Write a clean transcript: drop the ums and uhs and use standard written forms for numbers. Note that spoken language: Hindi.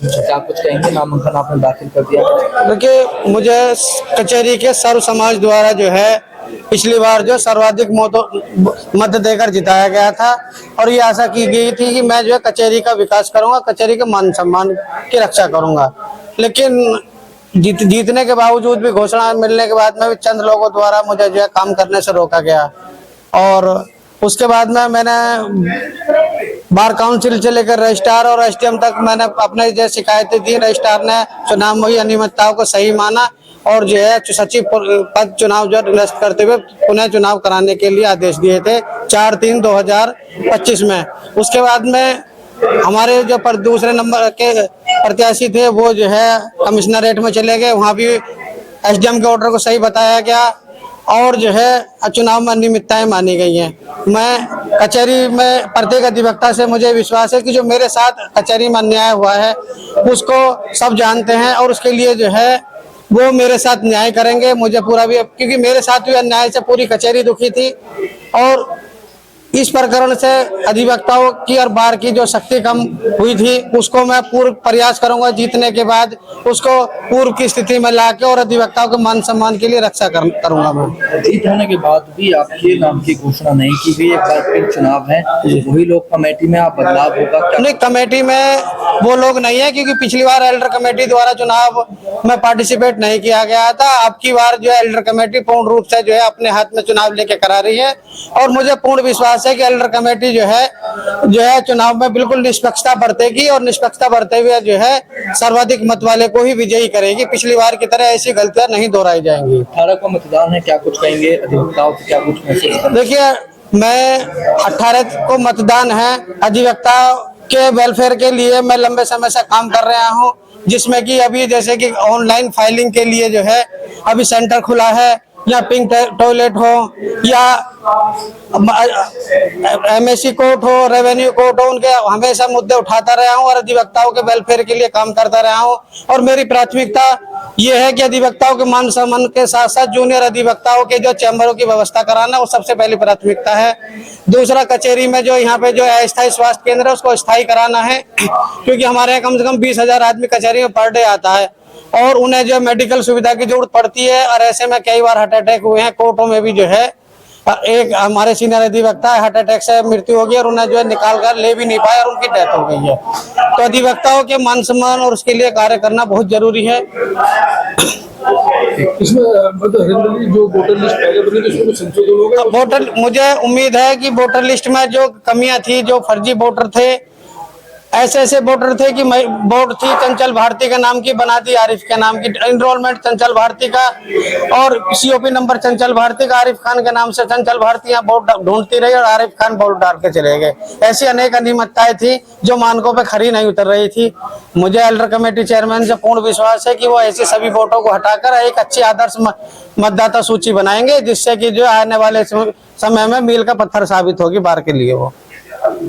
क्या कुछ कहेंगे? नामांकन आपने दाखिल कर दिया। देखिए, मुझे कचहरी के सर्व समाज द्वारा जो है पिछली बार जो सर्वाधिक मत देकर जिताया गया था और ये आशा की गई थी कि मैं जो है कचहरी का विकास करूंगा, कचहरी के मान सम्मान की रक्षा करूंगा। लेकिन जीतने के बावजूद भी, घोषणा मिलने के बाद में भी चंद लोगों द्वारा मुझे जो है काम करने से रोका गया। और उसके बाद में मैंने बार काउंसिल से लेकर रजिस्ट्रार और एसडीएम तक मैंने अपने जो शिकायतें दी। रजिस्ट्रार ने चुनाव में हुई अनियमितताओं को सही माना और जो है सचिव पद चुनाव जो निरस्त करते हुए पुनः चुनाव कराने के लिए आदेश दिए थे 4/3/2025 में। उसके बाद में हमारे जो दूसरे नंबर के प्रत्याशी थे वो जो है कमिश्नरेट में चले गए, वहाँ भी एसडीएम के ऑर्डर को सही बताया गया और जो है चुनाव में अनियमितताएं मानी गई हैं। मैं कचहरी में प्रत्येक अधिवक्ता से मुझे विश्वास है कि जो मेरे साथ कचहरी में अन्याय हुआ है उसको सब जानते हैं और उसके लिए जो है वो मेरे साथ न्याय करेंगे। मुझे पूरा भी, क्योंकि मेरे साथ हुए अन्याय से पूरी कचहरी दुखी थी और इस प्रकरण से अधिवक्ताओं की और बार की जो शक्ति कम हुई थी उसको मैं पूर्ण प्रयास करूंगा जीतने के बाद उसको पूर्व की स्थिति में लाके और अधिवक्ताओं के मान सम्मान के लिए रक्षा करूंगा। मैं जीत होने के बाद भी आपके नाम की घोषणा नहीं की गई। एक बार फिर चुनाव है, वही लोग कमेटी में आप बदलाव होगा क्या? नहीं, कमेटी में वो लोग नहीं है क्योंकि पिछली बार एल्डर कमेटी द्वारा चुनाव में पार्टिसिपेट नहीं किया गया था। अब की बार जो है एल्डर कमेटी पूर्ण रूप से जो है अपने हाथ में चुनाव लेके करा रही है और मुझे पूर्ण विश्वास है कि एल्डर कमेटी जो है चुनाव में बिल्कुल निष्पक्षता बरतेगी और निष्पक्षता बरते हुए जो है सर्वाधिक मत वाले को ही विजयी करेगी। पिछली बार की तरह ऐसी गलतियां नहीं दोहराई जाएंगी। 18 को मतदान है, क्या कुछ कहेंगे अधिवक्ताओं को? क्या कुछ मैसेज? देखिए, मैं 18 को मतदान है, अधिवक्ता के वेलफेयर के लिए मैं लंबे समय से काम कर रहा हूं, जिसमें कि अभी जैसे कि ऑनलाइन फाइलिंग के लिए जो है अभी सेंटर खुला है, या पिंक टॉयलेट हो या एमएससी कोर्ट हो, रेवेन्यू कोर्ट हो, उनके हमेशा मुद्दे उठाता रहा हूं और अधिवक्ताओं के वेलफेयर के लिए काम करता रहा हूं। और मेरी प्राथमिकता ये है कि अधिवक्ताओं के मान सम्मान के साथ साथ जूनियर अधिवक्ताओं के जो चैम्बरों की व्यवस्था कराना वो सबसे पहली प्राथमिकता है। दूसरा, कचहरी में जो यहाँ पे जो अस्थायी स्वास्थ्य केंद्र है उसको स्थायी कराना है, क्योंकि हमारे यहाँ कम से कम 20,000 आदमी कचहरी में पर डे आता है और उन्हें जो मेडिकल सुविधा की जरूरत पड़ती है। और ऐसे में कई बार हार्ट अटैक हुए हैं, कोर्टों में भी जो है एक हमारे सीनियर अधिवक्ता हार्ट अटैक से मृत्यु हो गई और उन्हें जो है निकाल कर ले भी नहीं पाए और उनकी डेथ हो गई है। तो अधिवक्ताओं के मान सम्मान और उसके लिए कार्य करना बहुत जरूरी है। इसमें जो वोटर लिस्ट पहले बनी थी उसमें कुछ संशोधन होगा? वोटर, मुझे उम्मीद है कि वोटर लिस्ट में जो कमियां थी, जो फर्जी वोटर थे, ऐसे वोटर थे कि वोट थी चंचल भारती के नाम की, बना दी आरिफ के नाम की, एनरोलमेंट चंचल भारती का और सीओपी नंबर चंचल भारती का, आरिफ खान के नाम से चंचल भारती यहाँ वोट ढूंढती रही और आरिफ खान वोट डाल के चले गए। ऐसी अनेक अनियमितताएं थी जो मानकों पे खरी नहीं उतर रही थी। मुझे एल्डर कमेटी चेयरमैन से पूर्ण विश्वास है कि वो ऐसी सभी वोटों को हटाकर एक अच्छी आदर्श मतदाता सूची बनाएंगे, जिससे कि जो आने वाले समय में मील का पत्थर साबित होगी बार के लिए वो।